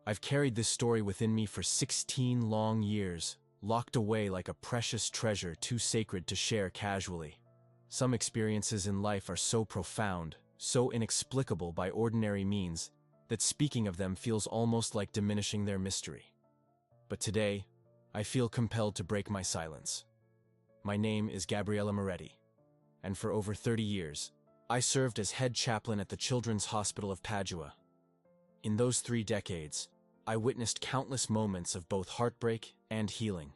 I've carried this story within me for 16 long years, locked away like a precious treasure too sacred to share casually. Some experiences in life are so profound, so inexplicable by ordinary means, that speaking of them feels almost like diminishing their mystery. But today, I feel compelled to break my silence. My name is Gabriella Moretti, and for over 30 years, I served as head chaplain at the Children's Hospital of Padua. In those 3 decades, I witnessed countless moments of both heartbreak and healing,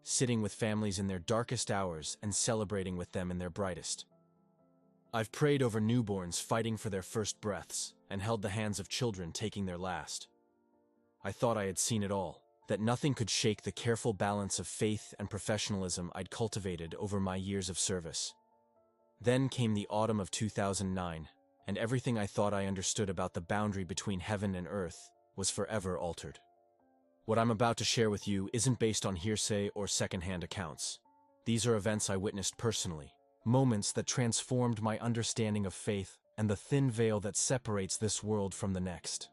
sitting with families in their darkest hours and celebrating with them in their brightest. I've prayed over newborns fighting for their first breaths and held the hands of children taking their last. I thought I had seen it all, that nothing could shake the careful balance of faith and professionalism I'd cultivated over my years of service. Then came the autumn of 2009, and everything I thought I understood about the boundary between heaven and earth was forever altered. What I'm about to share with you isn't based on hearsay or secondhand accounts. These are events I witnessed personally, moments that transformed my understanding of faith and the thin veil that separates this world from the next.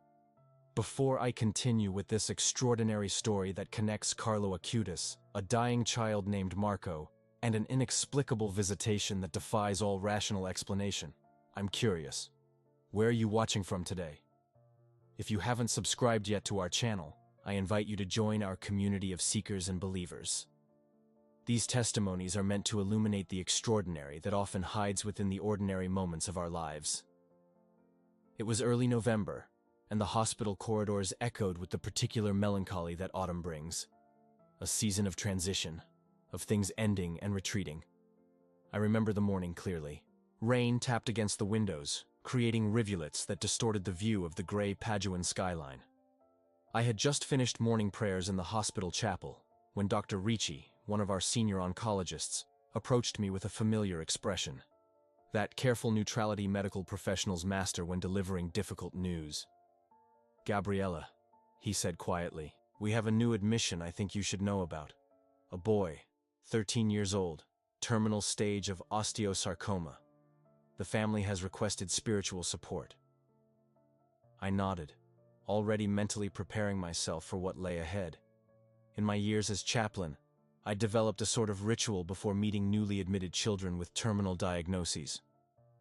Before I continue with this extraordinary story that connects CARLO ACUTIS, a dying child named Marco, and an inexplicable visitation that defies all rational explanation, I'm curious. Where are you watching from today? If you haven't subscribed yet to our channel, I invite you to join our community of seekers and believers. These testimonies are meant to illuminate the extraordinary that often hides within the ordinary moments of our lives. It was early November, and the hospital corridors echoed with the particular melancholy that autumn brings. A season of transition, of things ending and retreating. I remember the morning clearly. Rain tapped against the windows, creating rivulets that distorted the view of the gray Paduan skyline. I had just finished morning prayers in the hospital chapel when Dr. Ricci, one of our senior oncologists, approached me with a familiar expression. That careful neutrality medical professionals master when delivering difficult news. "Gabriella," he said quietly, "we have a new admission I think you should know about. A boy, 13 years old, terminal stage of osteosarcoma. The family has requested spiritual support." I nodded, already mentally preparing myself for what lay ahead. In my years as chaplain, I developed a sort of ritual before meeting newly admitted children with terminal diagnoses.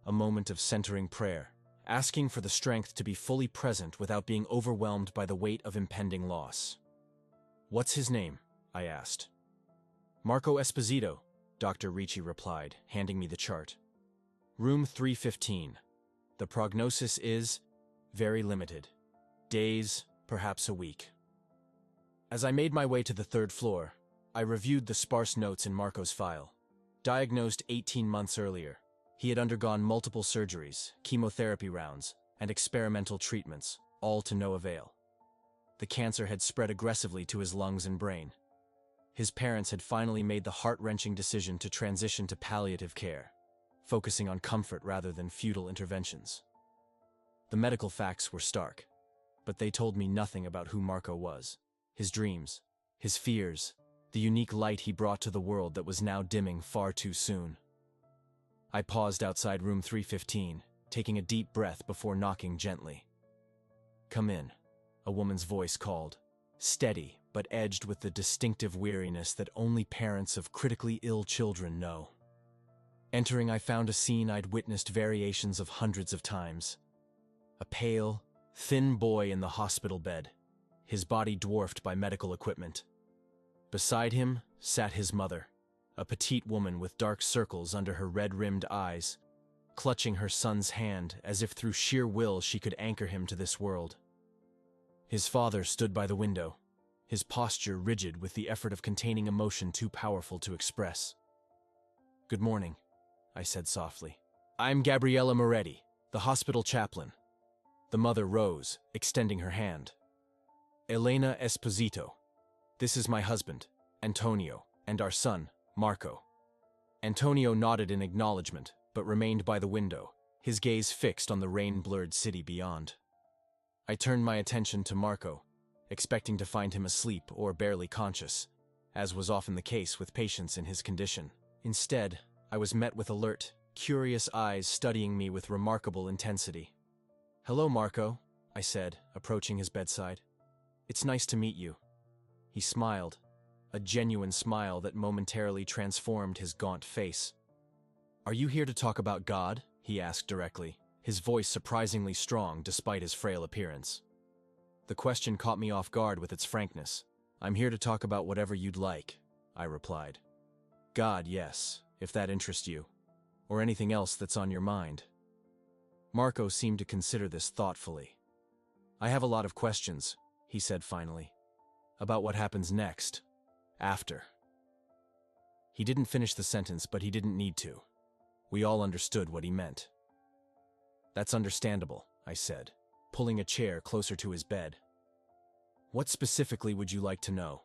A moment of centering prayer, asking for the strength to be fully present without being overwhelmed by the weight of impending loss. "What's his name?" I asked. "Marco Esposito," Dr. Ricci replied, handing me the chart. "Room 315. The prognosis is very limited. Days, perhaps a week." As I made my way to the 3rd floor, I reviewed the sparse notes in Marco's file. Diagnosed 18 months earlier, he had undergone multiple surgeries, chemotherapy rounds, and experimental treatments, all to no avail. The cancer had spread aggressively to his lungs and brain. His parents had finally made the heart-wrenching decision to transition to palliative care, focusing on comfort rather than futile interventions. The medical facts were stark, but they told me nothing about who Marco was, his dreams, his fears, the unique light he brought to the world that was now dimming far too soon. I paused outside room 315, taking a deep breath before knocking gently. "Come in," a woman's voice called, steady but edged with the distinctive weariness that only parents of critically ill children know. Entering, I found a scene I'd witnessed variations of hundreds of times. A pale, thin boy in the hospital bed, his body dwarfed by medical equipment. Beside him sat his mother, a petite woman with dark circles under her red-rimmed eyes, clutching her son's hand as if through sheer will she could anchor him to this world. His father stood by the window, his posture rigid with the effort of containing emotion too powerful to express. "Good morning," I said softly. "I'm Gabriella Moretti, the hospital chaplain." The mother rose, extending her hand. "Elena Esposito. This is my husband, Antonio, and our son, Marco." Antonio nodded in acknowledgement, but remained by the window, his gaze fixed on the rain-blurred city beyond. I turned my attention to Marco, expecting to find him asleep or barely conscious, as was often the case with patients in his condition. Instead, I was met with alert, curious eyes studying me with remarkable intensity. "Hello, Marco," I said, approaching his bedside. It's nice to meet you. He smiled, a genuine smile that momentarily transformed his gaunt face. Are you here to talk about God? He asked directly, his voice surprisingly strong despite his frail appearance. The question caught me off guard with its frankness. I'm here to talk about whatever you'd like, I replied. God, yes, if that interests you, or anything else that's on your mind. Marco seemed to consider this thoughtfully. I have a lot of questions, he said finally, about what happens next, after. He didn't finish the sentence, but he didn't need to. We all understood what he meant. That's understandable, I said, pulling a chair closer to his bed. What specifically would you like to know?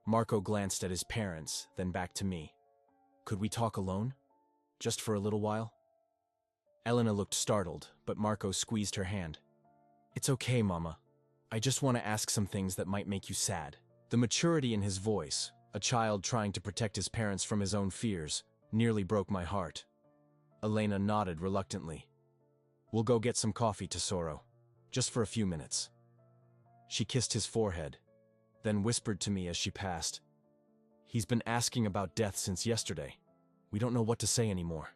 Marco glanced at his parents, then back to me. Could we talk alone? Just for a little while? Elena looked startled, but Marco squeezed her hand. It's okay, Mama. I just want to ask some things that might make you sad. The maturity in his voice, a child trying to protect his parents from his own fears, nearly broke my heart. Elena nodded reluctantly. We'll go get some coffee, Tesoro. Just for a few minutes. She kissed his forehead, then whispered to me as she passed. He's been asking about death since yesterday. We don't know what to say anymore.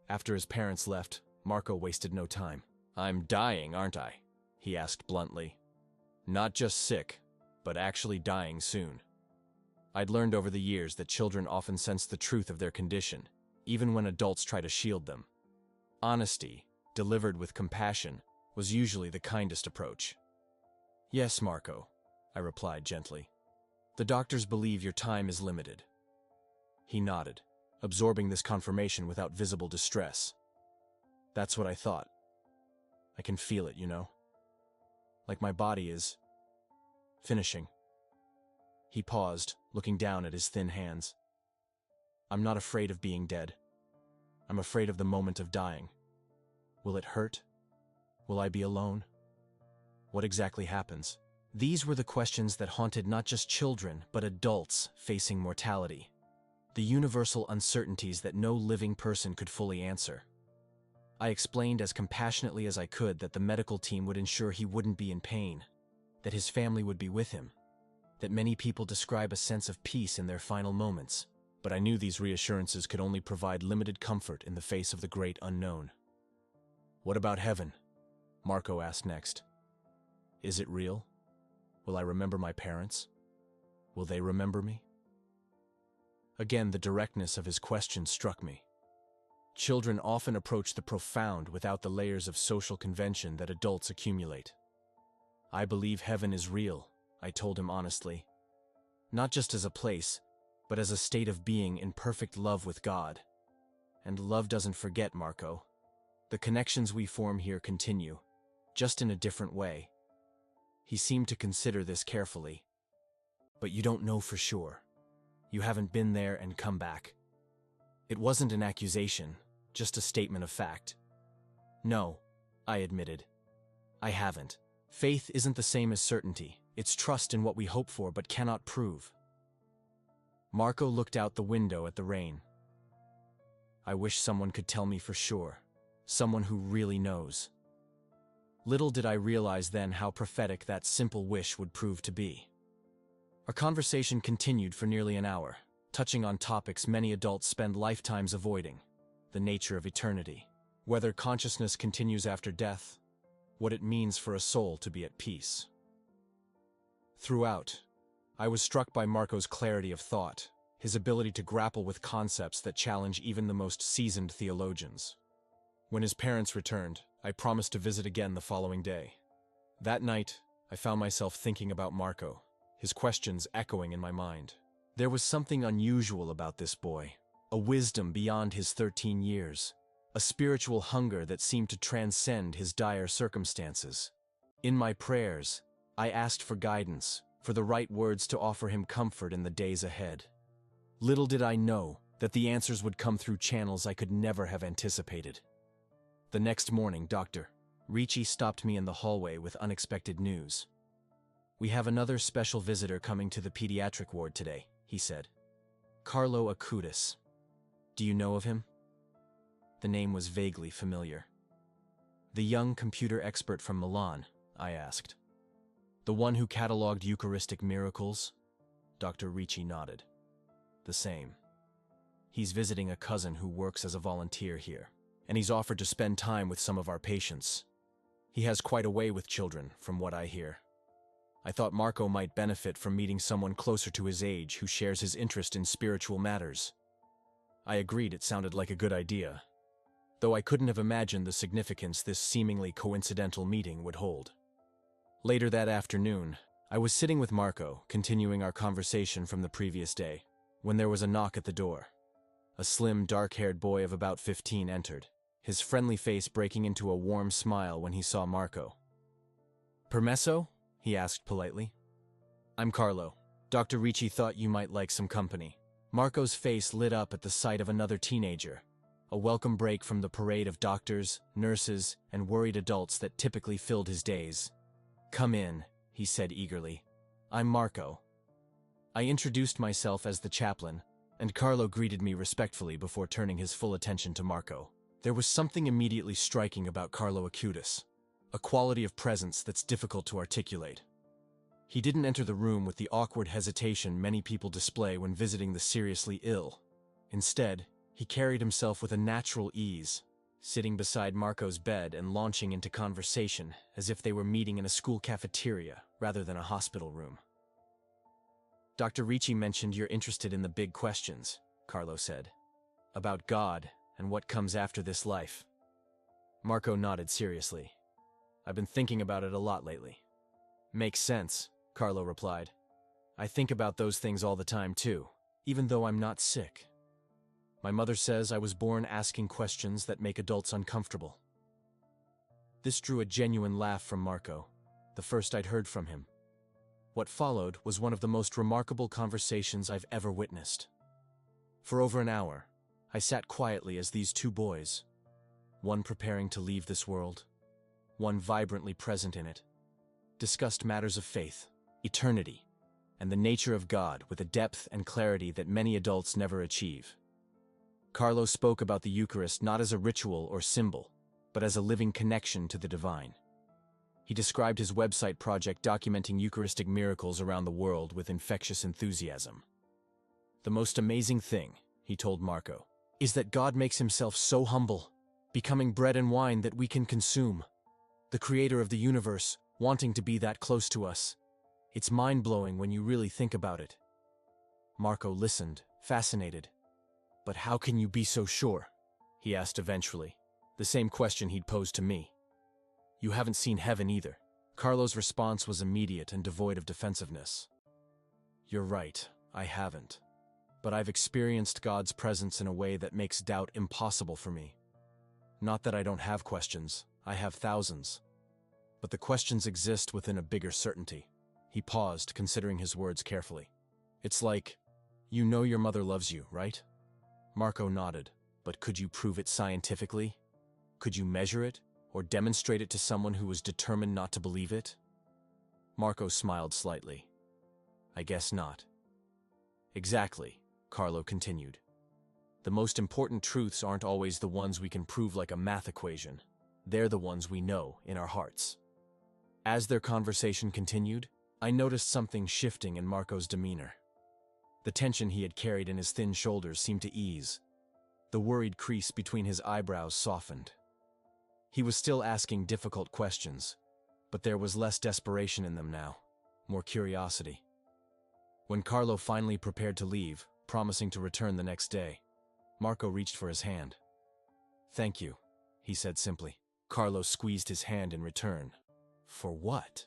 After his parents left, Marco wasted no time. I'm dying, aren't I? He asked bluntly. Not just sick, but actually dying soon. I'd learned over the years that children often sense the truth of their condition, even when adults try to shield them. Honesty, delivered with compassion, was usually the kindest approach. Yes, Marco, I replied gently. The doctors believe your time is limited. He nodded, absorbing this confirmation without visible distress. That's what I thought. I can feel it, you know? Like my body is finishing. He paused, looking down at his thin hands. I'm not afraid of being dead. I'm afraid of the moment of dying. Will it hurt? Will I be alone? What exactly happens? These were the questions that haunted not just children, but adults facing mortality. The universal uncertainties that no living person could fully answer. I explained as compassionately as I could that the medical team would ensure he wouldn't be in pain, that his family would be with him, that many people describe a sense of peace in their final moments, but I knew these reassurances could only provide limited comfort in the face of the great unknown. What about heaven? Marco asked next. Is it real? Will I remember my parents? Will they remember me? Again, the directness of his question struck me. Children often approach the profound without the layers of social convention that adults accumulate. I believe heaven is real, I told him honestly. Not just as a place, but as a state of being in perfect love with God. And love doesn't forget, Marco. The connections we form here continue, just in a different way. He seemed to consider this carefully. But you don't know for sure. You haven't been there and come back. It wasn't an accusation, just a statement of fact. No, I admitted. I haven't. Faith isn't the same as certainty. It's trust in what we hope for but cannot prove. Marco looked out the window at the rain. I wish someone could tell me for sure. Someone who really knows. Little did I realize then how prophetic that simple wish would prove to be. Our conversation continued for nearly an hour, touching on topics many adults spend lifetimes avoiding: the nature of eternity, whether consciousness continues after death, what it means for a soul to be at peace. Throughout, I was struck by Marco's clarity of thought, his ability to grapple with concepts that challenge even the most seasoned theologians. When his parents returned, I promised to visit again the following day. That night, I found myself thinking about Marco, his questions echoing in my mind. There was something unusual about this boy, a wisdom beyond his 13 years, a spiritual hunger that seemed to transcend his dire circumstances. In my prayers, I asked for guidance, for the right words to offer him comfort in the days ahead. Little did I know that the answers would come through channels I could never have anticipated. The next morning, Dr. Ricci stopped me in the hallway with unexpected news. We have another special visitor coming to the pediatric ward today, he said. CARLO ACUTIS. Do you know of him? The name was vaguely familiar. The young computer expert from Milan, I asked. The one who cataloged Eucharistic miracles? Dr. Ricci nodded. The same. He's visiting a cousin who works as a volunteer here, and he's offered to spend time with some of our patients. He has quite a way with children, from what I hear. I thought Marco might benefit from meeting someone closer to his age who shares his interest in spiritual matters. I agreed it sounded like a good idea, though I couldn't have imagined the significance this seemingly coincidental meeting would hold. Later that afternoon, I was sitting with Marco, continuing our conversation from the previous day, when there was a knock at the door. A slim, dark-haired boy of about 15 entered, his friendly face breaking into a warm smile when he saw Marco. "Permesso?" he asked politely. "I'm Carlo. Dr. Ricci thought you might like some company." Marco's face lit up at the sight of another teenager, a welcome break from the parade of doctors, nurses, and worried adults that typically filled his days. "Come in," he said eagerly. "I'm Marco." I introduced myself as the chaplain, and Carlo greeted me respectfully before turning his full attention to Marco. There was something immediately striking about Carlo Acutis, a quality of presence that's difficult to articulate. He didn't enter the room with the awkward hesitation many people display when visiting the seriously ill. Instead, he carried himself with a natural ease, sitting beside Marco's bed and launching into conversation as if they were meeting in a school cafeteria rather than a hospital room. "Dr. Ricci mentioned you're interested in the big questions," Carlo said, "about God and what comes after this life." Marco nodded seriously. "I've been thinking about it a lot lately." "Makes sense," Carlo replied. "I think about those things all the time too, even though I'm not sick. My mother says I was born asking questions that make adults uncomfortable." This drew a genuine laugh from Marco, the first I'd heard from him. What followed was one of the most remarkable conversations I've ever witnessed. For over an hour, I sat quietly as these two boys, one preparing to leave this world, one vibrantly present in it, discussed matters of faith, eternity, and the nature of God with a depth and clarity that many adults never achieve. Carlo spoke about the Eucharist not as a ritual or symbol, but as a living connection to the divine. He described his website project documenting Eucharistic miracles around the world with infectious enthusiasm. "The most amazing thing," he told Marco, "is that God makes himself so humble, becoming bread and wine that we can consume. The creator of the universe, wanting to be that close to us. It's mind-blowing when you really think about it." Marco listened, fascinated. "But how can you be so sure?" he asked eventually, the same question he'd posed to me. "You haven't seen heaven either." Carlo's response was immediate and devoid of defensiveness. "You're right, I haven't. But I've experienced God's presence in a way that makes doubt impossible for me. Not that I don't have questions, I have thousands. But the questions exist within a bigger certainty." He paused, considering his words carefully. "It's like, you know your mother loves you, right?" Marco nodded. "But could you prove it scientifically? Could you measure it, or demonstrate it to someone who was determined not to believe it?" Marco smiled slightly. "I guess not." "Exactly," Carlo continued. "The most important truths aren't always the ones we can prove like a math equation. They're the ones we know in our hearts." As their conversation continued, I noticed something shifting in Marco's demeanor. The tension he had carried in his thin shoulders seemed to ease. The worried crease between his eyebrows softened. He was still asking difficult questions, but there was less desperation in them now, more curiosity. When Carlo finally prepared to leave, promising to return the next day, Marco reached for his hand. "Thank you," he said simply. Carlo squeezed his hand in return. "For what?"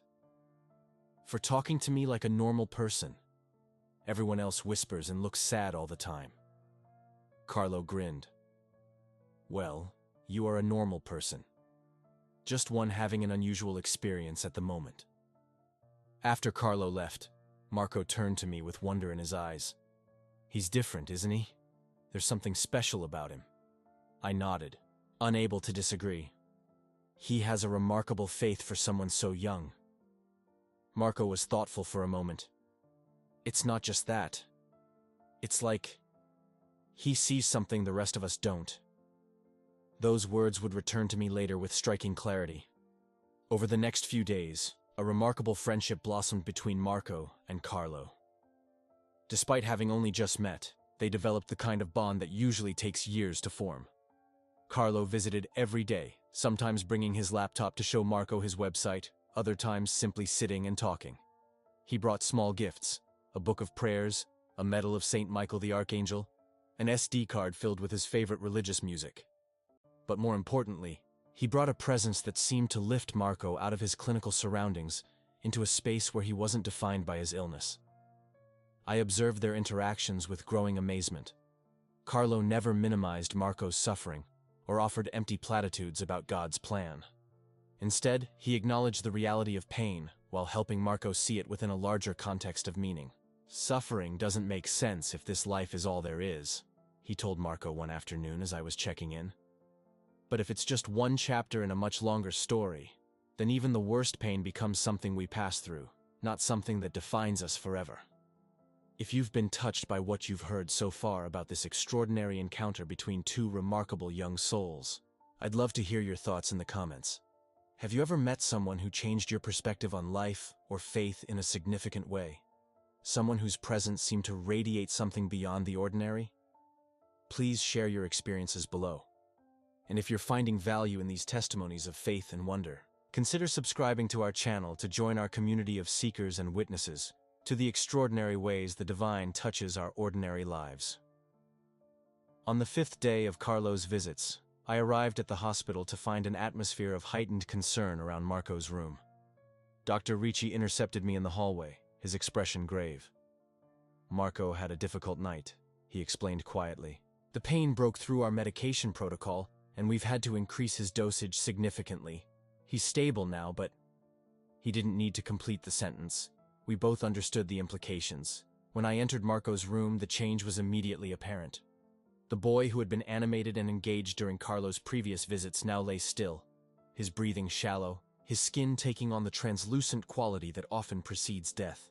"For talking to me like a normal person. Everyone else whispers and looks sad all the time." Carlo grinned. "Well, you are a normal person. Just one having an unusual experience at the moment." After Carlo left, Marco turned to me with wonder in his eyes. "He's different, isn't he? There's something special about him." I nodded, unable to disagree. "He has a remarkable faith for someone so young." Marco was thoughtful for a moment. "It's not just that. It's like he sees something the rest of us don't." Those words would return to me later with striking clarity. Over the next few days, A remarkable friendship blossomed between Marco and Carlo. Despite having only just met, they developed the kind of bond that usually takes years to form. Carlo visited every day, sometimes bringing his laptop to show Marco his website, other times simply sitting and talking. He brought small gifts, a book of prayers, a medal of Saint Michael the Archangel, an SD card filled with his favorite religious music. But more importantly, he brought a presence that seemed to lift Marco out of his clinical surroundings into a space where he wasn't defined by his illness. I observed their interactions with growing amazement. Carlo never minimized Marco's suffering or offered empty platitudes about God's plan. Instead, he acknowledged the reality of pain while helping Marco see it within a larger context of meaning. "Suffering doesn't make sense if this life is all there is," he told Marco one afternoon as I was checking in. "But if it's just one chapter in a much longer story, then even the worst pain becomes something we pass through, not something that defines us forever." If you've been touched by what you've heard so far about this extraordinary encounter between two remarkable young souls, I'd love to hear your thoughts in the comments. Have you ever met someone who changed your perspective on life or faith in a significant way? Someone whose presence seemed to radiate something beyond the ordinary? Please share your experiences below. And if you're finding value in these testimonies of faith and wonder, consider subscribing to our channel to join our community of seekers and witnesses to the extraordinary ways the divine touches our ordinary lives. On the 5th day of Carlo's visits, I arrived at the hospital to find an atmosphere of heightened concern around Marco's room. Dr. Ricci intercepted me in the hallway, his expression grave. "Marco had a difficult night," he explained quietly. "The pain broke through our medication protocol, and we've had to increase his dosage significantly. He's stable now, but..." He didn't need to complete the sentence. We both understood the implications. When I entered Marco's room, the change was immediately apparent. The boy who had been animated and engaged during Carlo's previous visits now lay still, his breathing shallow, his skin taking on the translucent quality that often precedes death.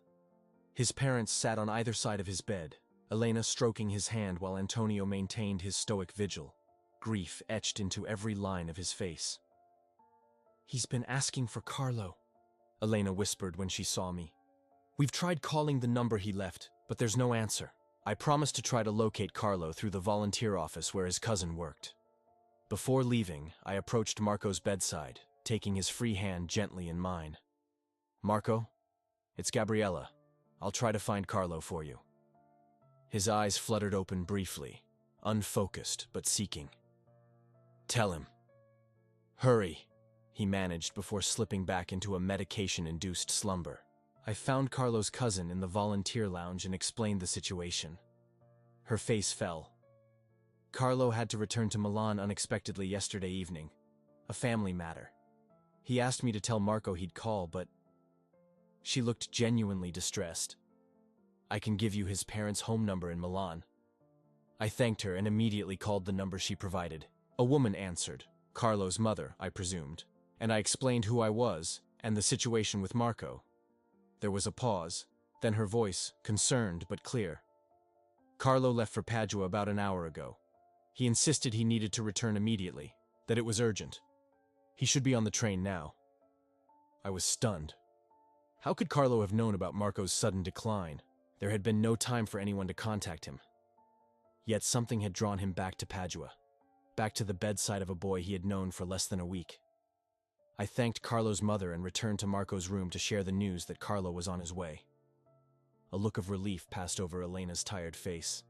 His parents sat on either side of his bed, Elena stroking his hand while Antonio maintained his stoic vigil, grief etched into every line of his face. "He's been asking for Carlo," Elena whispered when she saw me. "We've tried calling the number he left, but there's no answer. I promised to try to locate Carlo through the volunteer office where his cousin worked." Before leaving, I approached Marco's bedside, taking his free hand gently in mine. "Marco, it's Gabriella. I'll try to find Carlo for you." His eyes fluttered open briefly, unfocused but seeking. "Tell him." "Hurry," he managed before slipping back into a medication-induced slumber. I found Carlo's cousin in the volunteer lounge and explained the situation. Her face fell. "Carlo had to return to Milan unexpectedly yesterday evening. A family matter. He asked me to tell Marco he'd call, but..." She looked genuinely distressed. "I can give you his parents' home number in Milan." I thanked her and immediately called the number she provided. A woman answered, Carlo's mother, I presumed, and I explained who I was and the situation with Marco. There was a pause, then her voice, concerned but clear. "Carlo left for Padua about an hour ago. He insisted he needed to return immediately, that it was urgent. He should be on the train now." I was stunned. How could Carlo have known about Marco's sudden decline? There had been no time for anyone to contact him. Yet something had drawn him back to Padua, back to the bedside of a boy he had known for less than a week. I thanked Carlo's mother and returned to Marco's room to share the news that Carlo was on his way. A look of relief passed over Elena's tired face.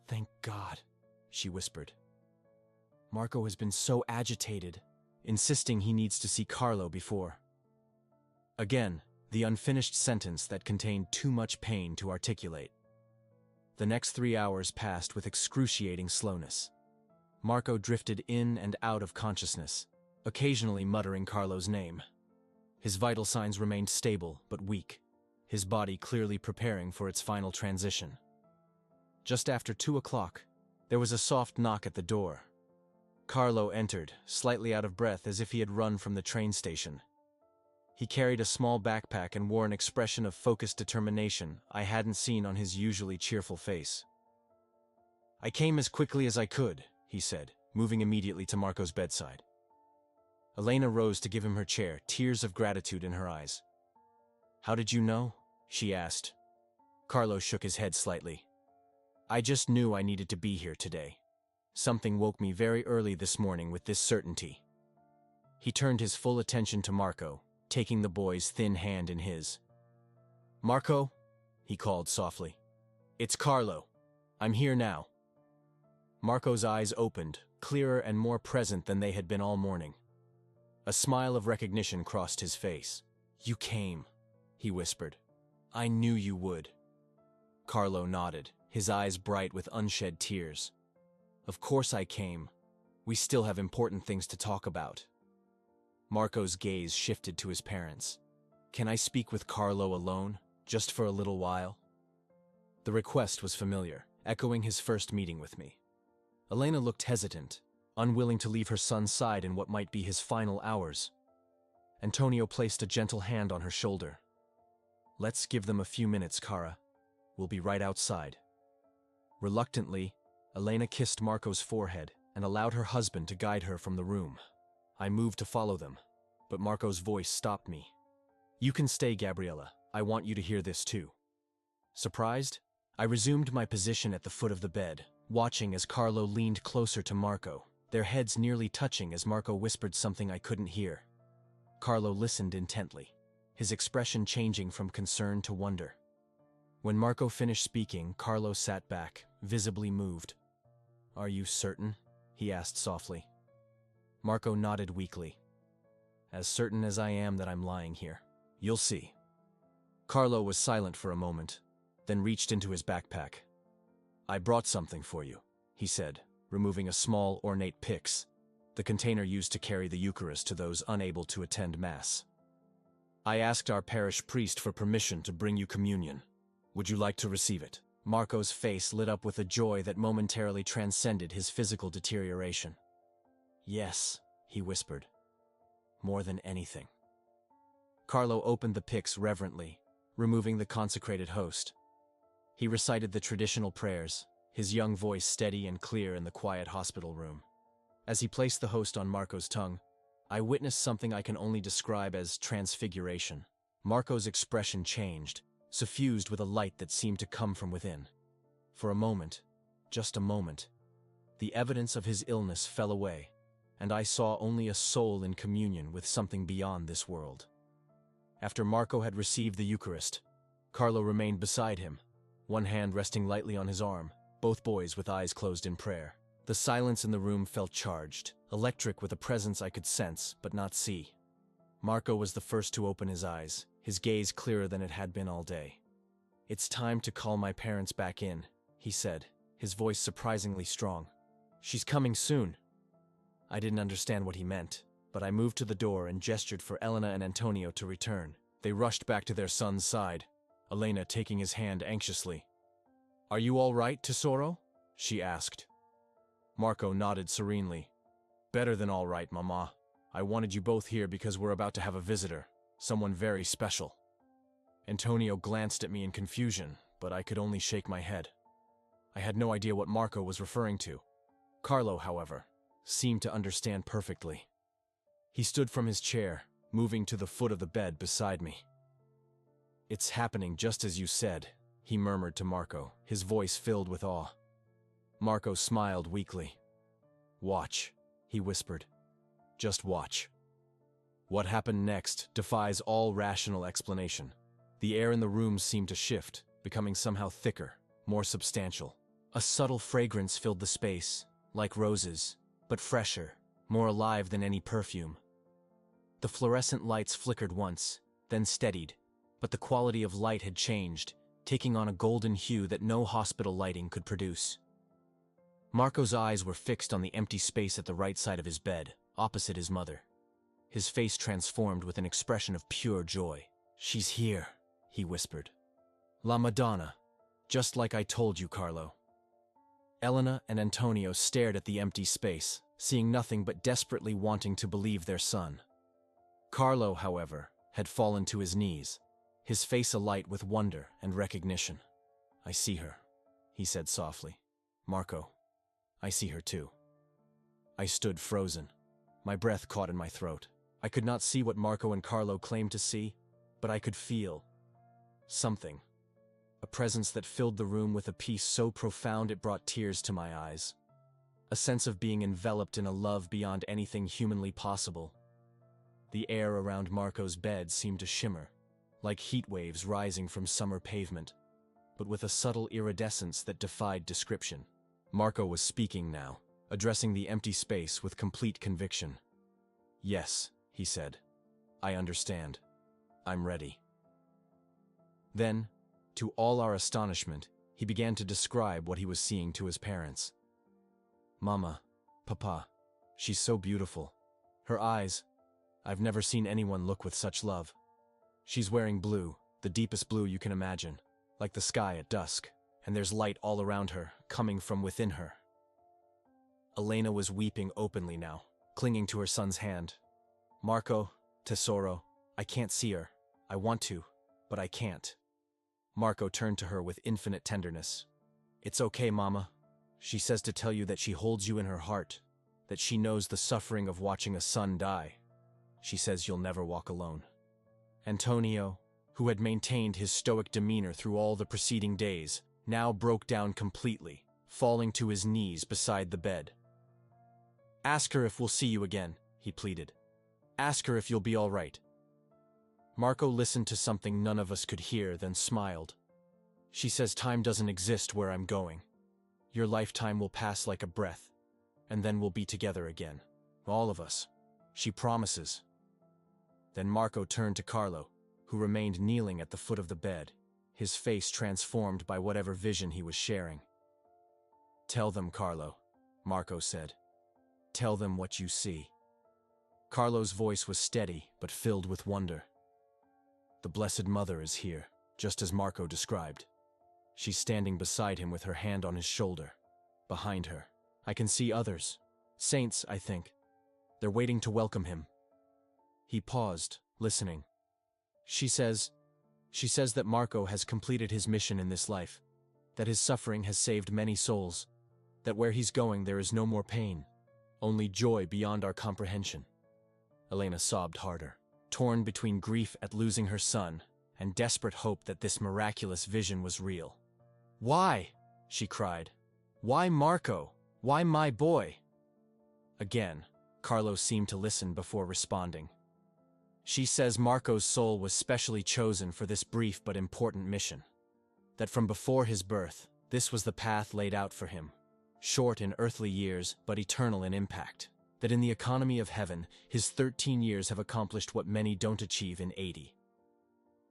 "Thank God," she whispered. "Marco has been so agitated, insisting he needs to see Carlo before." Again, the unfinished sentence that contained too much pain to articulate. The next 3 hours passed with excruciating slowness. Marco drifted in and out of consciousness, occasionally muttering Carlo's name. His vital signs remained stable but weak, his body clearly preparing for its final transition. Just after 2 o'clock, there was a soft knock at the door. Carlo entered, slightly out of breath as if he had run from the train station. He carried a small backpack and wore an expression of focused determination I hadn't seen on his usually cheerful face. "I came as quickly as I could," he said, moving immediately to Marco's bedside. Elena rose to give him her chair, tears of gratitude in her eyes. "How did you know?" she asked. Carlo shook his head slightly. "I just knew I needed to be here today. Something woke me very early this morning with this certainty." He turned his full attention to Marco, taking the boy's thin hand in his. "Marco," he called softly. "It's Carlo. I'm here now." Marco's eyes opened, clearer and more present than they had been all morning. A smile of recognition crossed his face. "You came," he whispered. "I knew you would." Carlo nodded, his eyes bright with unshed tears. "Of course I came. We still have important things to talk about." Marco's gaze shifted to his parents. "Can I speak with Carlo alone, just for a little while?" The request was familiar, echoing his first meeting with me. Elena looked hesitant, unwilling to leave her son's side in what might be his final hours. Antonio placed a gentle hand on her shoulder. "Let's give them a few minutes, Cara. We'll be right outside." Reluctantly, Elena kissed Marco's forehead and allowed her husband to guide her from the room. I moved to follow them, but Marco's voice stopped me. "You can stay, Gabriella. I want you to hear this too." Surprised, I resumed my position at the foot of the bed, watching as Carlo leaned closer to Marco, their heads nearly touching as Marco whispered something I couldn't hear. Carlo listened intently, his expression changing from concern to wonder. When Marco finished speaking, Carlo sat back, visibly moved. "Are you certain?" he asked softly. Marco nodded weakly. "As certain as I am that I'm lying here. You'll see." Carlo was silent for a moment, then reached into his backpack. "I brought something for you," he said, removing a small, ornate pyx, the container used to carry the Eucharist to those unable to attend Mass. "I asked our parish priest for permission to bring you communion. Would you like to receive it?" Marco's face lit up with a joy that momentarily transcended his physical deterioration. "Yes," he whispered. "More than anything." Carlo opened the pyx reverently, removing the consecrated host. He recited the traditional prayers, his young voice steady and clear in the quiet hospital room. As he placed the host on Marco's tongue, I witnessed something I can only describe as transfiguration. Marco's expression changed, suffused with a light that seemed to come from within. For a moment, just a moment, the evidence of his illness fell away, and I saw only a soul in communion with something beyond this world. After Marco had received the Eucharist, Carlo remained beside him, one hand resting lightly on his arm, both boys with eyes closed in prayer. The silence in the room felt charged, electric with a presence I could sense but not see. Marco was the first to open his eyes, his gaze clearer than it had been all day. "It's time to call my parents back in," he said, his voice surprisingly strong. "She's coming soon." I didn't understand what he meant, but I moved to the door and gestured for Elena and Antonio to return. They rushed back to their son's side, Elena taking his hand anxiously. "Are you all right, tesoro?" she asked. Marco nodded serenely. "Better than all right, Mama. I wanted you both here because we're about to have a visitor, someone very special." Antonio glanced at me in confusion, but I could only shake my head. I had no idea what Marco was referring to. Carlo, however, seemed to understand perfectly. He stood from his chair, moving to the foot of the bed beside me. "It's happening just as you said," he murmured to Marco, his voice filled with awe. Marco smiled weakly. "Watch," he whispered. "Just watch." What happened next defies all rational explanation. The air in the room seemed to shift, becoming somehow thicker, more substantial. A subtle fragrance filled the space, like roses, but fresher, more alive than any perfume. The fluorescent lights flickered once, then steadied, but the quality of light had changed, taking on a golden hue that no hospital lighting could produce. Marco's eyes were fixed on the empty space at the right side of his bed, opposite his mother. His face transformed with an expression of pure joy. "She's here," he whispered. "La Madonna, just like I told you, Carlo." Elena and Antonio stared at the empty space, seeing nothing but desperately wanting to believe their son. Carlo, however, had fallen to his knees, his face alight with wonder and recognition. "I see her," he said softly. "Marco, I see her too." I stood frozen, My breath caught in my throat. I could not see what Marco and Carlo claimed to see, but I could feel something. A presence that filled the room with a peace so profound it brought tears to my eyes. A sense of being enveloped in a love beyond anything humanly possible. The air around Marco's bed seemed to shimmer, like heat waves rising from summer pavement, but with a subtle iridescence that defied description. Marco was speaking now, addressing the empty space with complete conviction. "Yes," he said. "I understand. I'm ready." Then, to all our astonishment, he began to describe what he was seeing to his parents. "Mama, Papa, she's so beautiful. Her eyes, I've never seen anyone look with such love. She's wearing blue, the deepest blue you can imagine, like the sky at dusk, and there's light all around her, coming from within her." Elena was weeping openly now, clinging to her son's hand. "Marco, Tesoro, I can't see her. I want to, but I can't." Marco turned to her with infinite tenderness. "It's okay, Mama. She says to tell you that she holds you in her heart, that she knows the suffering of watching a son die. She says you'll never walk alone." Antonio, who had maintained his stoic demeanor through all the preceding days, now broke down completely, falling to his knees beside the bed. "Ask her if we'll see you again," he pleaded. "Ask her if you'll be all right." Marco listened to something none of us could hear, then smiled. "She says time doesn't exist where I'm going. Your lifetime will pass like a breath, and then we'll be together again. All of us. She promises." Then Marco turned to Carlo, who remained kneeling at the foot of the bed, his face transformed by whatever vision he was sharing. "Tell them, Carlo," Marco said. "Tell them what you see." Carlo's voice was steady, but filled with wonder. "The Blessed Mother is here, just as Marco described. She's standing beside him with her hand on his shoulder. Behind her, I can see others. Saints, I think. They're waiting to welcome him." He paused, listening. She says that Marco has completed his mission in this life, that his suffering has saved many souls, that where he's going there is no more pain, only joy beyond our comprehension." Elena sobbed harder, torn between grief at losing her son and desperate hope that this miraculous vision was real. "Why?" she cried. "Why Marco? Why my boy?" Again, Carlo seemed to listen before responding. "She says Marco's soul was specially chosen for this brief but important mission. That from before his birth, this was the path laid out for him, short in earthly years but eternal in impact. That in the economy of heaven, his 13 years have accomplished what many don't achieve in 80.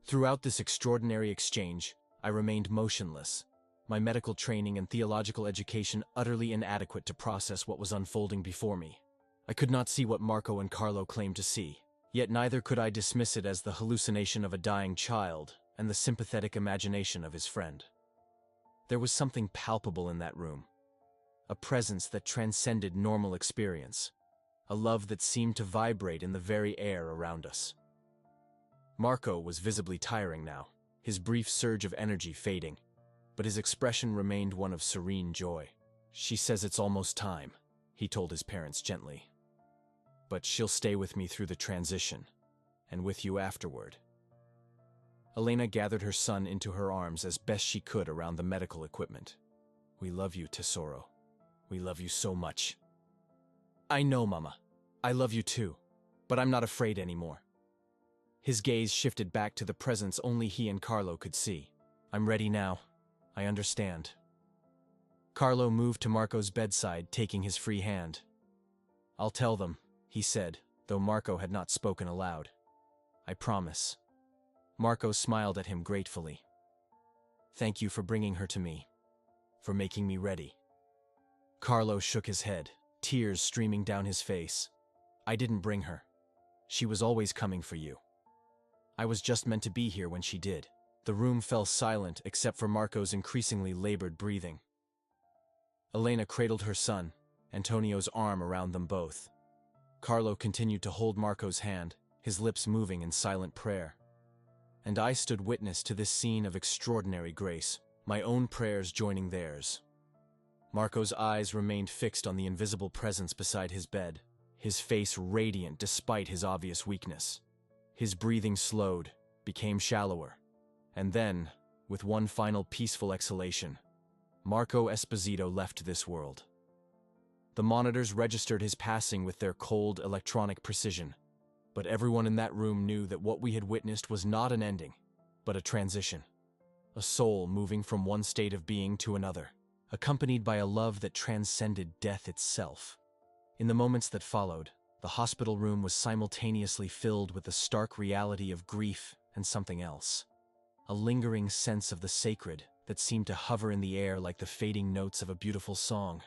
Throughout this extraordinary exchange, I remained motionless, my medical training and theological education utterly inadequate to process what was unfolding before me. I could not see what Marco and Carlo claimed to see, yet neither could I dismiss it as the hallucination of a dying child and the sympathetic imagination of his friend. There was something palpable in that room, a presence that transcended normal experience, a love that seemed to vibrate in the very air around us. Marco was visibly tiring now, his brief surge of energy fading, but his expression remained one of serene joy. "She says it's almost time," he told his parents gently. "But she'll stay with me through the transition, and with you afterward." Elena gathered her son into her arms as best she could around the medical equipment. "We love you, Tesoro. We love you so much." "I know, Mama. I love you too, but I'm not afraid anymore." His gaze shifted back to the presence only he and Carlo could see. "I'm ready now. I understand." Carlo moved to Marco's bedside, taking his free hand. "I'll tell them," he said, though Marco had not spoken aloud. "I promise." Marco smiled at him gratefully. "Thank you for bringing her to me, for making me ready." Carlo shook his head, tears streaming down his face. "I didn't bring her. She was always coming for you. I was just meant to be here when she did." The room fell silent except for Marco's increasingly labored breathing. Elena cradled her son, Antonio's arm around them both. Carlo continued to hold Marco's hand, his lips moving in silent prayer. And I stood witness to this scene of extraordinary grace, my own prayers joining theirs. Marco's eyes remained fixed on the invisible presence beside his bed, his face radiant despite his obvious weakness. His breathing slowed, became shallower, and then, with one final peaceful exhalation, Marco Esposito left this world. The monitors registered his passing with their cold electronic precision, but everyone in that room knew that what we had witnessed was not an ending, but a transition. A soul moving from one state of being to another, accompanied by a love that transcended death itself. In the moments that followed, the hospital room was simultaneously filled with the stark reality of grief and something else. A lingering sense of the sacred that seemed to hover in the air like the fading notes of a beautiful song.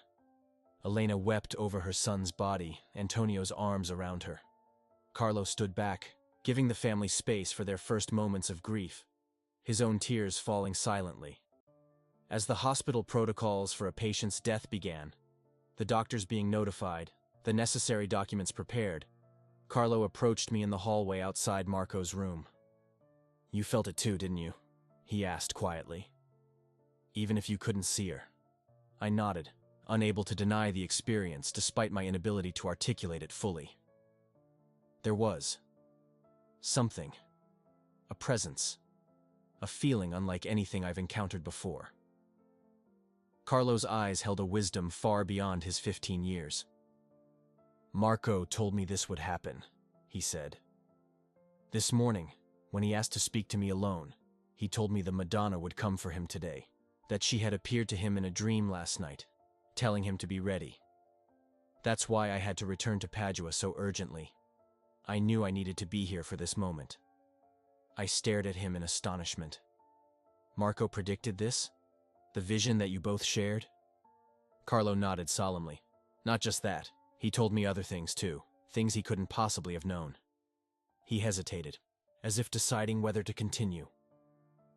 Elena wept over her son's body, Antonio's arms around her. Carlo stood back, giving the family space for their first moments of grief, his own tears falling silently. As the hospital protocols for a patient's death began, the doctors being notified, the necessary documents prepared, Carlo approached me in the hallway outside Marco's room. "You felt it too, didn't you?" he asked quietly. "Even if you couldn't see her." I nodded, unable to deny the experience despite my inability to articulate it fully. There was something, a presence, a feeling unlike anything I've encountered before. Carlo's eyes held a wisdom far beyond his 15 years. "Marco told me this would happen," he said. "This morning, when he asked to speak to me alone, he told me the Madonna would come for him today, that she had appeared to him in a dream last night, telling him to be ready. That's why I had to return to Padua so urgently. I knew I needed to be here for this moment." I stared at him in astonishment. "Marco predicted this? The vision that you both shared?" Carlo nodded solemnly. "Not just that. He told me other things too, things he couldn't possibly have known." He hesitated, as if deciding whether to continue.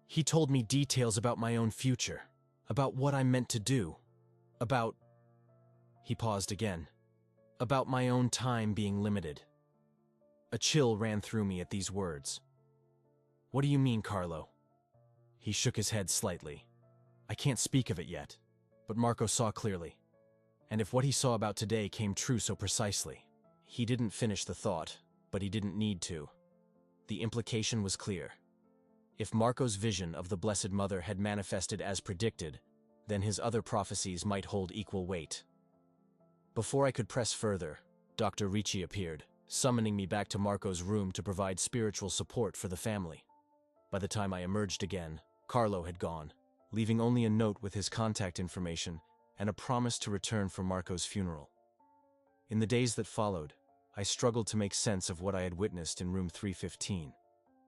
"He told me details about my own future, about what I'm meant to do, about—" He paused again. "About my own time being limited." A chill ran through me at these words. "What do you mean, Carlo?" He shook his head slightly. "I can't speak of it yet, but Marco saw clearly. And if what he saw about today came true so precisely..." He didn't finish the thought, but he didn't need to. The implication was clear. If Marco's vision of the Blessed Mother had manifested as predicted, then his other prophecies might hold equal weight. Before I could press further, Dr. Ricci appeared, summoning me back to Marco's room to provide spiritual support for the family. By the time I emerged again, Carlo had gone, leaving only a note with his contact information and a promise to return for Marco's funeral. In the days that followed, I struggled to make sense of what I had witnessed in room 315.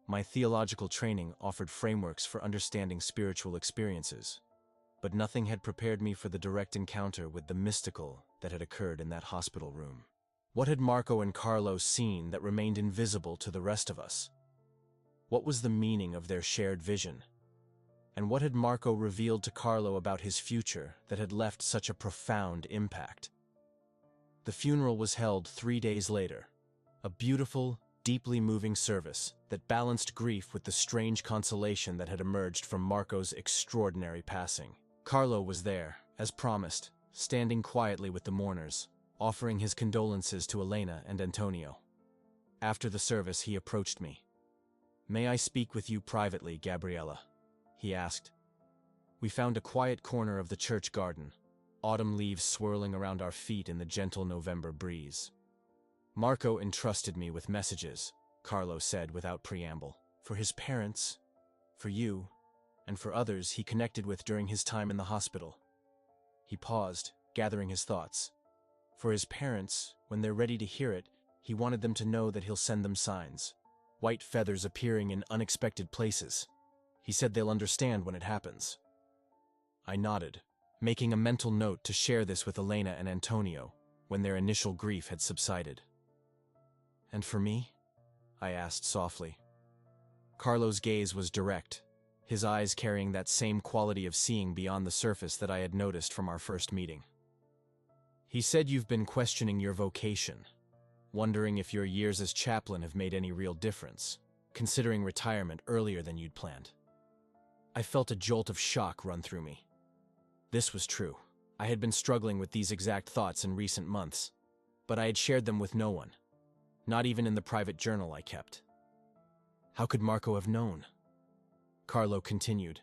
My theological training offered frameworks for understanding spiritual experiences, but nothing had prepared me for the direct encounter with the mystical that had occurred in that hospital room. What had Marco and Carlo seen that remained invisible to the rest of us? What was the meaning of their shared vision? And what had Marco revealed to Carlo about his future that had left such a profound impact? The funeral was held 3 days later, a beautiful, deeply moving service that balanced grief with the strange consolation that had emerged from Marco's extraordinary passing. Carlo was there, as promised, standing quietly with the mourners, offering his condolences to Elena and Antonio. After the service, he approached me. "May I speak with you privately, Gabriella?" he asked. We found a quiet corner of the church garden, autumn leaves swirling around our feet in the gentle November breeze. "Marco entrusted me with messages," Carlo said without preamble, "for his parents, for you, and for others he connected with during his time in the hospital." He paused, gathering his thoughts. "For his parents, when they're ready to hear it, he wanted them to know that he'll send them signs. White feathers appearing in unexpected places. He said they'll understand when it happens." I nodded, making a mental note to share this with Elena and Antonio when their initial grief had subsided. "And for me?" I asked softly. Carlo's gaze was direct, his eyes carrying that same quality of seeing beyond the surface that I had noticed from our first meeting. He said you've been questioning your vocation, wondering if your years as chaplain have made any real difference, considering retirement earlier than you'd planned. I felt a jolt of shock run through me. This was true. I had been struggling with these exact thoughts in recent months. but I had shared them with no one, not even in the private journal I kept. How could Marco have known? Carlo continued.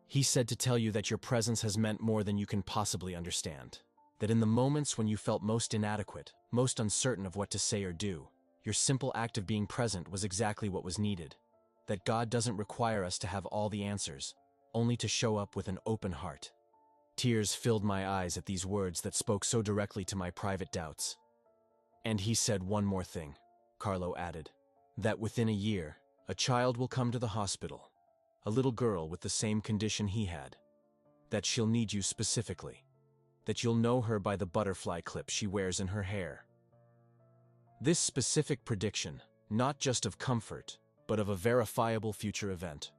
He said to tell you that your presence has meant more than you can possibly understand. That in the moments when you felt most inadequate, most uncertain of what to say or do, your simple act of being present was exactly what was needed. That God doesn't require us to have all the answers, only to show up with an open heart. Tears filled my eyes at these words that spoke so directly to my private doubts. And he said one more thing, Carlo added, that within a year, a child will come to the hospital, a little girl with the same condition he had, that she'll need you specifically, that you'll know her by the butterfly clip she wears in her hair. This specific prediction, not just of comfort, but of a verifiable future event,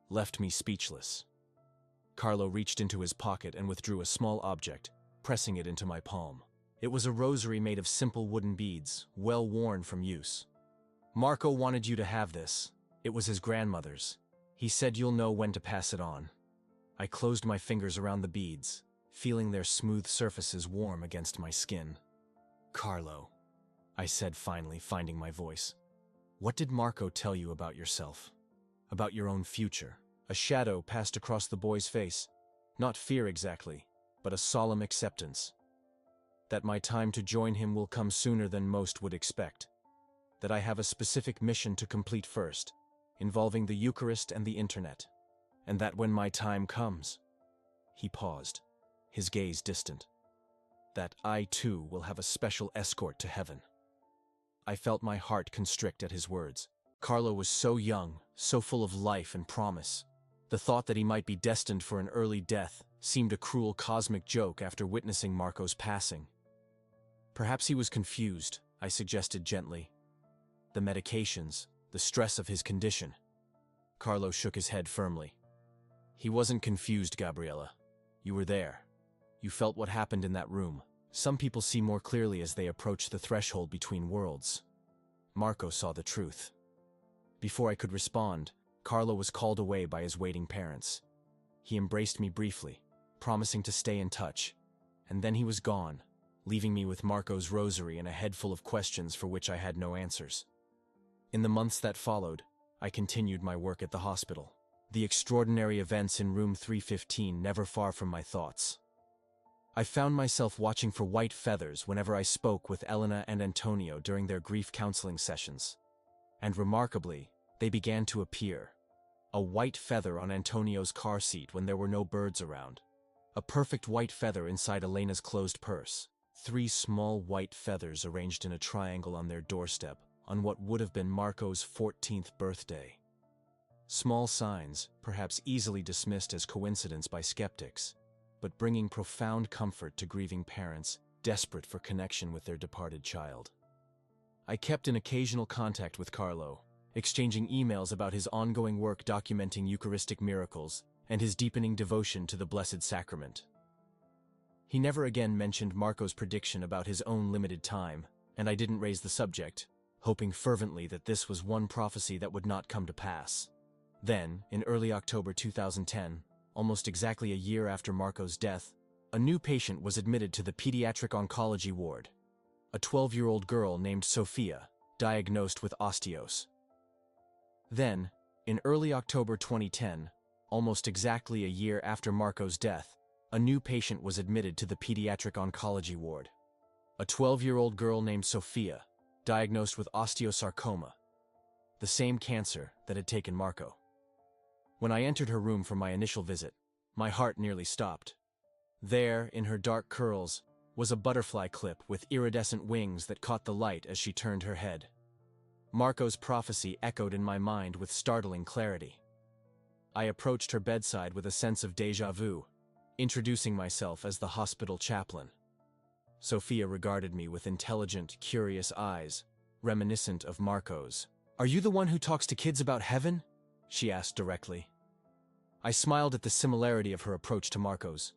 left me speechless. Carlo reached into his pocket and withdrew a small object, pressing it into my palm. It was a rosary made of simple wooden beads, well worn from use. Marco wanted you to have this. It was his grandmother's. He said you'll know when to pass it on. I closed my fingers around the beads, feeling their smooth surfaces warm against my skin. Carlo, I said finally, finding my voice. What did Marco tell you about yourself? About your own future? A shadow passed across the boy's face. Not fear exactly, but a solemn acceptance. That my time to join him will come sooner than most would expect. That I have a specific mission to complete first, involving the Eucharist and the internet. And that when my time comes, he paused, his gaze distant. That I too will have a special escort to heaven. I felt my heart constrict at his words. Carlo was so young, so full of life and promise. The thought that he might be destined for an early death seemed a cruel cosmic joke after witnessing Marco's passing. Perhaps he was confused, I suggested gently. The medications, the stress of his condition. Carlo shook his head firmly. He wasn't confused, Gabriella. You were there. You felt what happened in that room. Some people see more clearly as they approach the threshold between worlds. Marco saw the truth. Before I could respond, Carlo was called away by his waiting parents. He embraced me briefly, promising to stay in touch, and then he was gone, leaving me with Marco's rosary and a head full of questions for which I had no answers. In the months that followed, I continued my work at the hospital. The extraordinary events in room 315 never far from my thoughts. I found myself watching for white feathers whenever I spoke with Elena and Antonio during their grief counseling sessions. And remarkably, they began to appear. A white feather on Antonio's car seat when there were no birds around. A perfect white feather inside Elena's closed purse. 3 small white feathers arranged in a triangle on their doorstep on what would have been Marco's 14th birthday. Small signs, perhaps easily dismissed as coincidence by skeptics, but bringing profound comfort to grieving parents desperate for connection with their departed child. I kept in occasional contact with Carlo, exchanging emails about his ongoing work documenting Eucharistic miracles and his deepening devotion to the Blessed Sacrament. He never again mentioned Marco's prediction about his own limited time, and I didn't raise the subject, hoping fervently that this was one prophecy that would not come to pass. Then, in early October 2010, almost exactly a year after Marco's death, a new patient was admitted to the pediatric oncology ward. A 12-year-old girl named Sophia, diagnosed with osteos. Then, in early October 2010, almost exactly a year after Marco's death, a new patient was admitted to the pediatric oncology ward. A 12-year-old girl named Sophia, diagnosed with osteosarcoma, the same cancer that had taken Marco. When I entered her room for my initial visit, my heart nearly stopped. There, in her dark curls, was a butterfly clip with iridescent wings that caught the light as she turned her head. Marco's prophecy echoed in my mind with startling clarity. I approached her bedside with a sense of déjà vu, introducing myself as the hospital chaplain. Sophia regarded me with intelligent, curious eyes, reminiscent of Marco's. "Are you the one who talks to kids about heaven?" she asked directly. I smiled at the similarity of her approach to Marco's.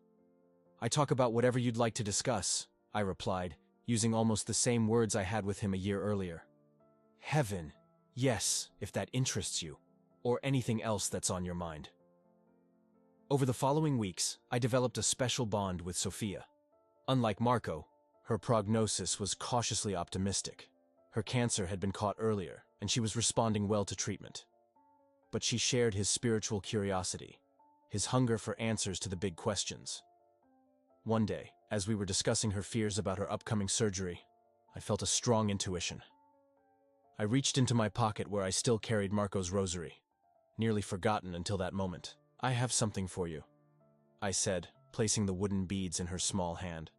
"I talk about whatever you'd like to discuss," I replied, using almost the same words I had with him a year earlier. "Heaven, yes, if that interests you, or anything else that's on your mind." Over the following weeks, I developed a special bond with Sophia. Unlike Marco, Her prognosis was cautiously optimistic. Her cancer had been caught earlier, and she was responding well to treatment. But she shared his spiritual curiosity, his hunger for answers to the big questions. One day, as we were discussing her fears about her upcoming surgery, I felt a strong intuition. I reached into my pocket where I still carried Marco's rosary, nearly forgotten until that moment. "I have something for you," I said, placing the wooden beads in her small hand.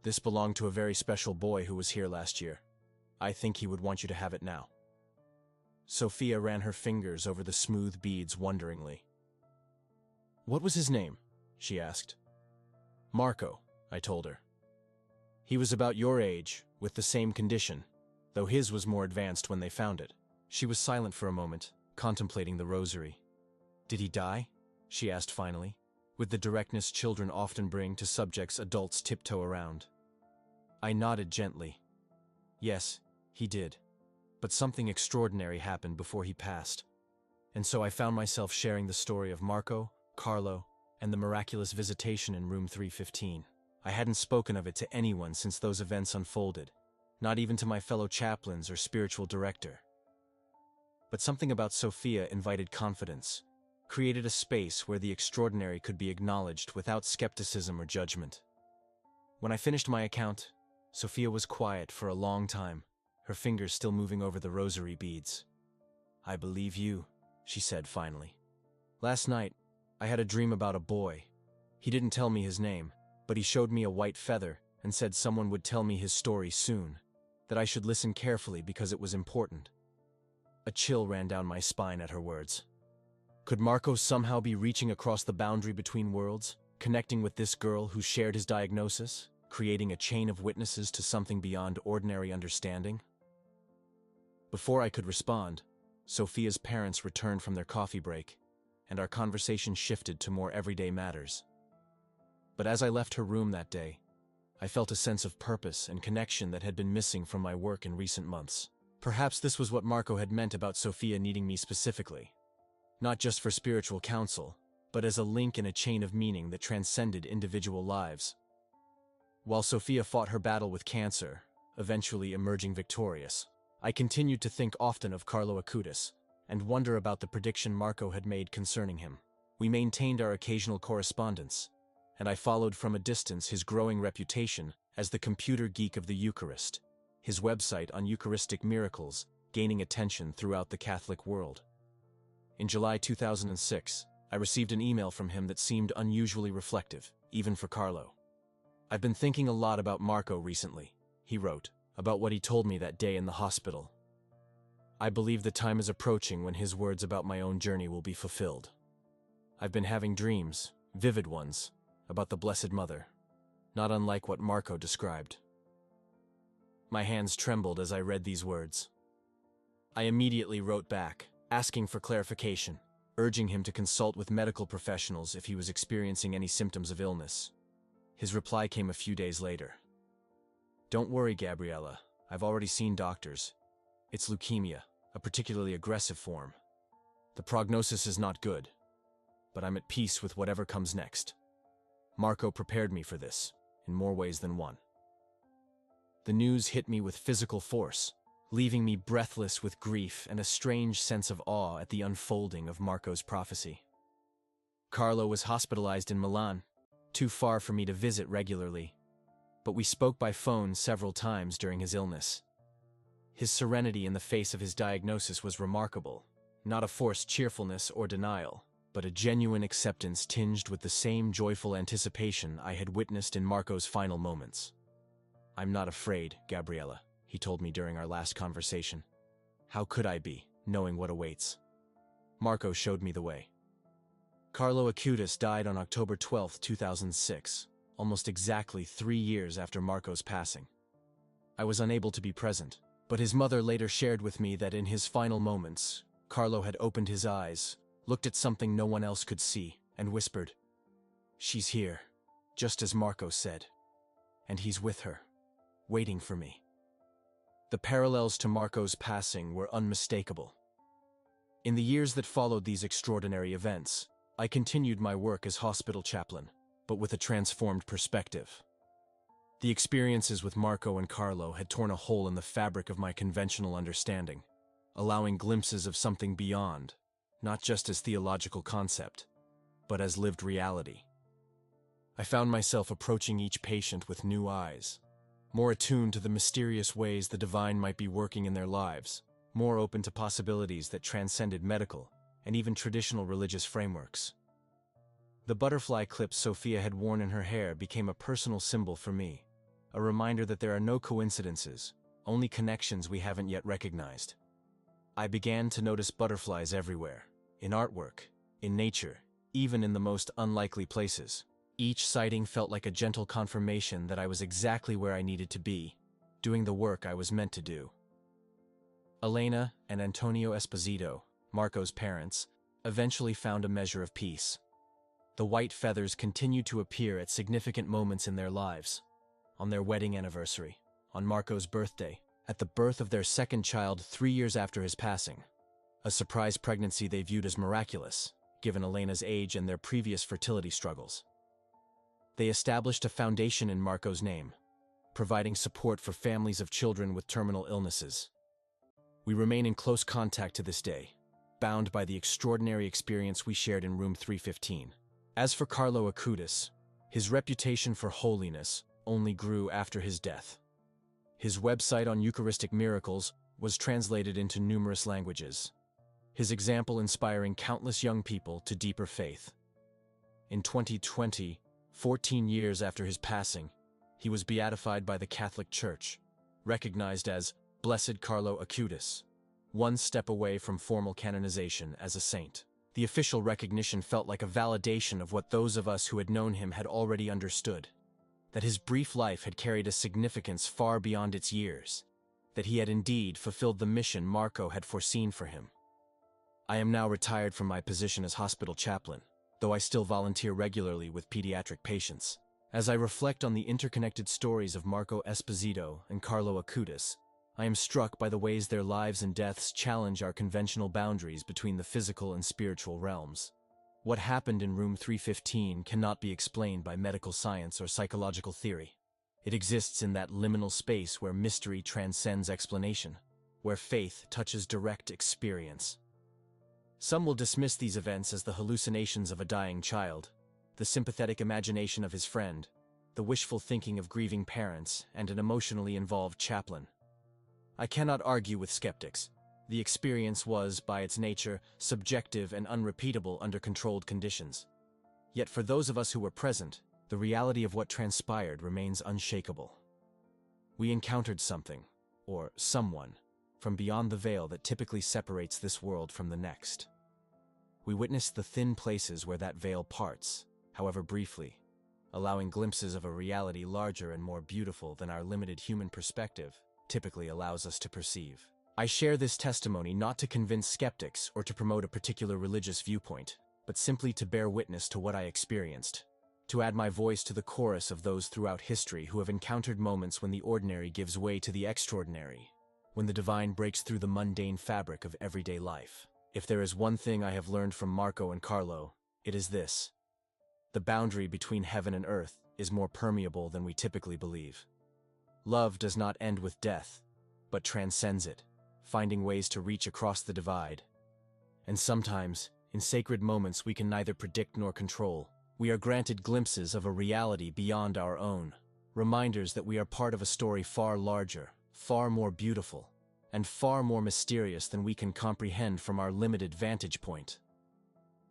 "This belonged to a very special boy who was here last year. I think he would want you to have it now." Sophia ran her fingers over the smooth beads wonderingly. "What was his name?" she asked. "Marco," I told her. "He was about your age, with the same condition, though his was more advanced when they found it." She was silent for a moment, contemplating the rosary. "Did he die?" she asked finally, with the directness children often bring to subjects adults tiptoe around. I nodded gently. "Yes, he did. But something extraordinary happened before he passed. And so I found myself sharing the story of Marco, Carlo, and the miraculous visitation in room 315. I hadn't spoken of it to anyone since those events unfolded, not even to my fellow chaplains or spiritual director. But something about Sophia invited confidence, created a space where the extraordinary could be acknowledged without skepticism or judgment. When I finished my account, Sophia was quiet for a long time, her fingers still moving over the rosary beads. "I believe you," she said finally. "Last night, I had a dream about a boy. He didn't tell me his name, but he showed me a white feather and said someone would tell me his story soon, that I should listen carefully because it was important." A chill ran down my spine at her words. Could Marco somehow be reaching across the boundary between worlds, connecting with this girl who shared his diagnosis, creating a chain of witnesses to something beyond ordinary understanding? Before I could respond, Sophia's parents returned from their coffee break, and our conversation shifted to more everyday matters. But as I left her room that day, I felt a sense of purpose and connection that had been missing from my work in recent months. Perhaps this was what Marco had meant about Sophia needing me specifically, not just for spiritual counsel, but as a link in a chain of meaning that transcended individual lives. While Sophia fought her battle with cancer, eventually emerging victorious, I continued to think often of CARLO ACUTIS and wonder about the prediction Marco had made concerning him. We maintained our occasional correspondence, and I followed from a distance his growing reputation as the computer geek of the Eucharist, his website on Eucharistic miracles gaining attention throughout the Catholic world. In July 2006, I received an email from him that seemed unusually reflective, even for Carlo. "I've been thinking a lot about Marco recently," he wrote, "about what he told me that day in the hospital. I believe the time is approaching when his words about my own journey will be fulfilled. I've been having dreams, vivid ones, about the Blessed Mother, not unlike what Marco described." My hands trembled as I read these words. I immediately wrote back, asking for clarification, urging him to consult with medical professionals if he was experiencing any symptoms of illness. His reply came a few days later. "Don't worry, Gabriella. I've already seen doctors. It's leukemia, a particularly aggressive form. The prognosis is not good, but I'm at peace with whatever comes next. Marco prepared me for this, in more ways than one." The news hit me with physical force, leaving me breathless with grief and a strange sense of awe at the unfolding of Marco's prophecy. Carlo was hospitalized in Milan, too far for me to visit regularly, but we spoke by phone several times during his illness. His serenity in the face of his diagnosis was remarkable, not a forced cheerfulness or denial, but a genuine acceptance tinged with the same joyful anticipation I had witnessed in Marco's final moments. "I'm not afraid, Gabriella," he told me during our last conversation. "How could I be, knowing what awaits?" Marco showed me the way. CARLO ACUTIS died on October 12, 2006, almost exactly 3 years after Marco's passing. I was unable to be present, but his mother later shared with me that in his final moments, Carlo had opened his eyes, looked at something no one else could see, and whispered, "She's here, just as Marco said, and he's with her, waiting for me." The parallels to Marco's passing were unmistakable. In the years that followed these extraordinary events, I continued my work as hospital chaplain, but with a transformed perspective. The experiences with Marco and Carlo had torn a hole in the fabric of my conventional understanding, allowing glimpses of something beyond, not just as theological concept, but as lived reality. I found myself approaching each patient with new eyes, more attuned to the mysterious ways the divine might be working in their lives, more open to possibilities that transcended medical and even traditional religious frameworks. The butterfly clips Sophia had worn in her hair became a personal symbol for me, a reminder that there are no coincidences, only connections we haven't yet recognized. I began to notice butterflies everywhere, in artwork, in nature, even in the most unlikely places. Each sighting felt like a gentle confirmation that I was exactly where I needed to be, doing the work I was meant to do. Elena and Antonio Esposito, Marco's parents, eventually found a measure of peace. The white feathers continued to appear at significant moments in their lives. On their wedding anniversary, on Marco's birthday, at the birth of their second child 3 years after his passing. A surprise pregnancy they viewed as miraculous, given Elena's age and their previous fertility struggles. They established a foundation in Marco's name, providing support for families of children with terminal illnesses. We remain in close contact to this day, bound by the extraordinary experience we shared in room 315. As for Carlo Acutis, his reputation for holiness only grew after his death. His website on Eucharistic miracles was translated into numerous languages, his example inspiring countless young people to deeper faith. In 2020, 14 years after his passing, he was beatified by the Catholic Church, recognized as Blessed Carlo Acutis, one step away from formal canonization as a saint. The official recognition felt like a validation of what those of us who had known him had already understood, that his brief life had carried a significance far beyond its years, that he had indeed fulfilled the mission Marco had foreseen for him. I am now retired from my position as hospital chaplain, though I still volunteer regularly with pediatric patients. As I reflect on the interconnected stories of Marco Esposito and Carlo Acutis, I am struck by the ways their lives and deaths challenge our conventional boundaries between the physical and spiritual realms. What happened in room 315 cannot be explained by medical science or psychological theory. It exists in that liminal space where mystery transcends explanation, where faith touches direct experience. Some will dismiss these events as the hallucinations of a dying child, the sympathetic imagination of his friend, the wishful thinking of grieving parents, and an emotionally involved chaplain. I cannot argue with skeptics. The experience was, by its nature, subjective and unrepeatable under controlled conditions. Yet for those of us who were present, the reality of what transpired remains unshakable. We encountered something, or someone, from beyond the veil that typically separates this world from the next. We witnessed the thin places where that veil parts, however briefly, allowing glimpses of a reality larger and more beautiful than our limited human perspective typically allows us to perceive. I share this testimony not to convince skeptics or to promote a particular religious viewpoint, but simply to bear witness to what I experienced, to add my voice to the chorus of those throughout history who have encountered moments when the ordinary gives way to the extraordinary, when the divine breaks through the mundane fabric of everyday life. If there is one thing I have learned from Marco and Carlo, it is this: the boundary between heaven and earth is more permeable than we typically believe. Love does not end with death, but transcends it, finding ways to reach across the divide. And sometimes, in sacred moments we can neither predict nor control, we are granted glimpses of a reality beyond our own, reminders that we are part of a story far larger, far more beautiful, and far more mysterious than we can comprehend from our limited vantage point.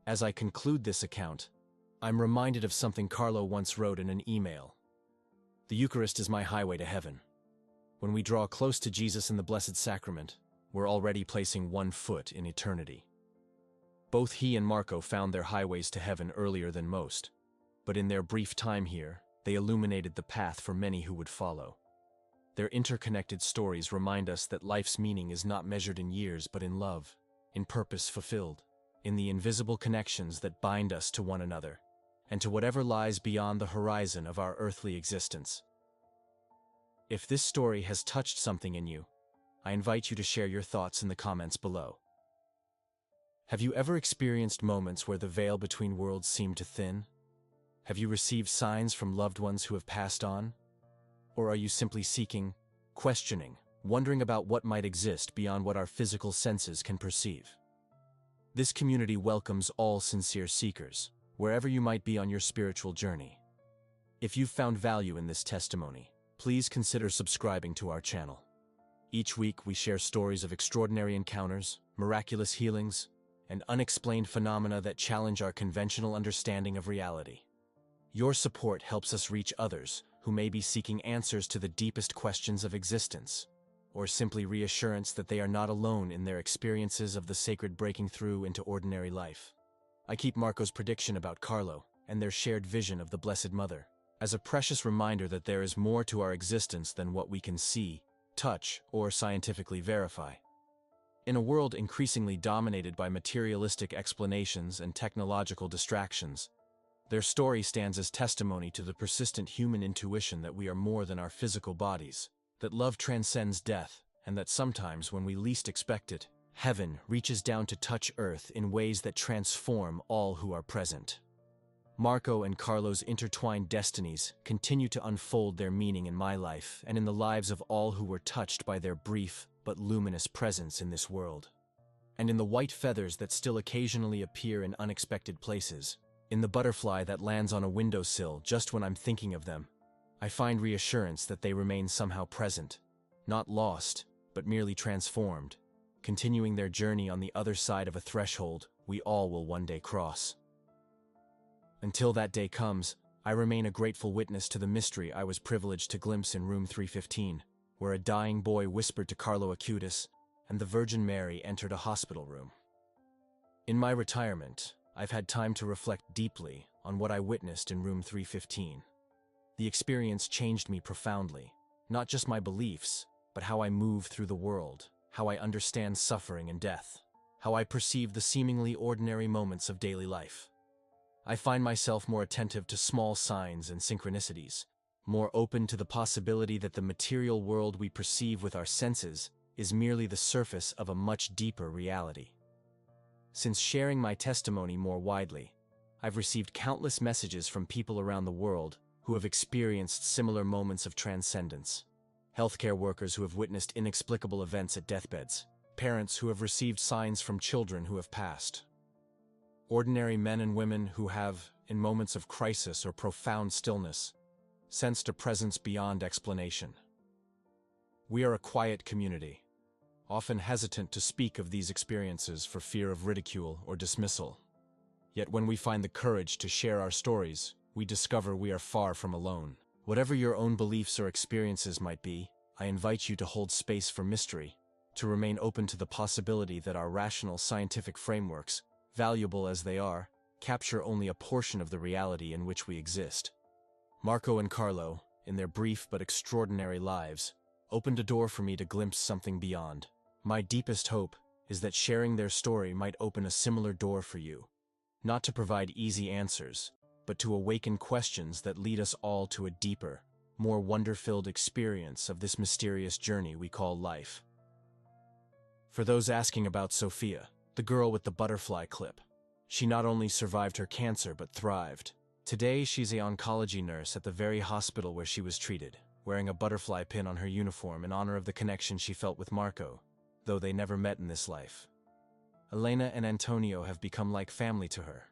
As I conclude this account, I'm reminded of something Carlo once wrote in an email. The Eucharist is my highway to heaven. When we draw close to Jesus in the Blessed Sacrament, we're already placing one foot in eternity. Both he and Marco found their highways to heaven earlier than most, but in their brief time here, they illuminated the path for many who would follow. Their interconnected stories remind us that life's meaning is not measured in years but in love, in purpose fulfilled, in the invisible connections that bind us to one another, and to whatever lies beyond the horizon of our earthly existence. If this story has touched something in you, I invite you to share your thoughts in the comments below. Have you ever experienced moments where the veil between worlds seemed to thin? Have you received signs from loved ones who have passed on? Or are you simply seeking, questioning, wondering about what might exist beyond what our physical senses can perceive? This community welcomes all sincere seekers, wherever you might be on your spiritual journey. If you've found value in this testimony, please consider subscribing to our channel. Each week we share stories of extraordinary encounters, miraculous healings, and unexplained phenomena that challenge our conventional understanding of reality. Your support helps us reach others who may be seeking answers to the deepest questions of existence, or simply reassurance that they are not alone in their experiences of the sacred breaking through into ordinary life. I keep Marco's prediction about Carlo and their shared vision of the Blessed Mother as a precious reminder that there is more to our existence than what we can see, touch, or scientifically verify. In a world increasingly dominated by materialistic explanations and technological distractions, their story stands as testimony to the persistent human intuition that we are more than our physical bodies, that love transcends death, and that sometimes, when we least expect it, heaven reaches down to touch earth in ways that transform all who are present. Marco and Carlo's intertwined destinies continue to unfold their meaning in my life and in the lives of all who were touched by their brief but luminous presence in this world. And in the white feathers that still occasionally appear in unexpected places, in the butterfly that lands on a windowsill just when I'm thinking of them, I find reassurance that they remain somehow present, not lost, but merely transformed, continuing their journey on the other side of a threshold we all will one day cross. Until that day comes, I remain a grateful witness to the mystery I was privileged to glimpse in room 315, where a dying boy whispered to Carlo Acutis, and the Virgin Mary entered a hospital room. In my retirement, I've had time to reflect deeply on what I witnessed in room 315. The experience changed me profoundly, not just my beliefs, but how I move through the world, how I understand suffering and death, how I perceive the seemingly ordinary moments of daily life. I find myself more attentive to small signs and synchronicities, more open to the possibility that the material world we perceive with our senses is merely the surface of a much deeper reality. Since sharing my testimony more widely, I've received countless messages from people around the world who have experienced similar moments of transcendence. Healthcare workers who have witnessed inexplicable events at deathbeds, parents who have received signs from children who have passed. Ordinary men and women who have, in moments of crisis or profound stillness, sensed a presence beyond explanation. We are a quiet community, often hesitant to speak of these experiences for fear of ridicule or dismissal. Yet when we find the courage to share our stories, we discover we are far from alone. Whatever your own beliefs or experiences might be, I invite you to hold space for mystery, to remain open to the possibility that our rational scientific frameworks, valuable as they are, capture only a portion of the reality in which we exist. Marco and Carlo, in their brief but extraordinary lives, opened a door for me to glimpse something beyond. My deepest hope is that sharing their story might open a similar door for you, not to provide easy answers, but to awaken questions that lead us all to a deeper, more wonder-filled experience of this mysterious journey we call life. For those asking about Sophia, the girl with the butterfly clip, she not only survived her cancer but thrived. Today she's an oncology nurse at the very hospital where she was treated, wearing a butterfly pin on her uniform in honor of the connection she felt with Marco, though they never met in this life. Elena and Antonio have become like family to her,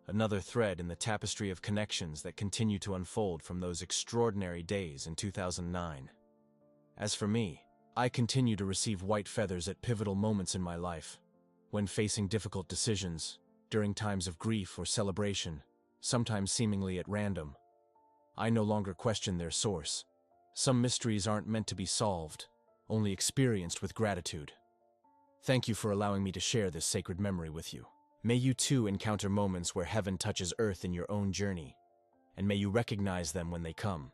another thread in the tapestry of connections that continue to unfold from those extraordinary days in 2009. As for me, I continue to receive white feathers at pivotal moments in my life, when facing difficult decisions, during times of grief or celebration, sometimes seemingly at random. I no longer question their source. Some mysteries aren't meant to be solved, only experienced with gratitude. Thank you for allowing me to share this sacred memory with you. May you too encounter moments where heaven touches earth in your own journey, and may you recognize them when they come.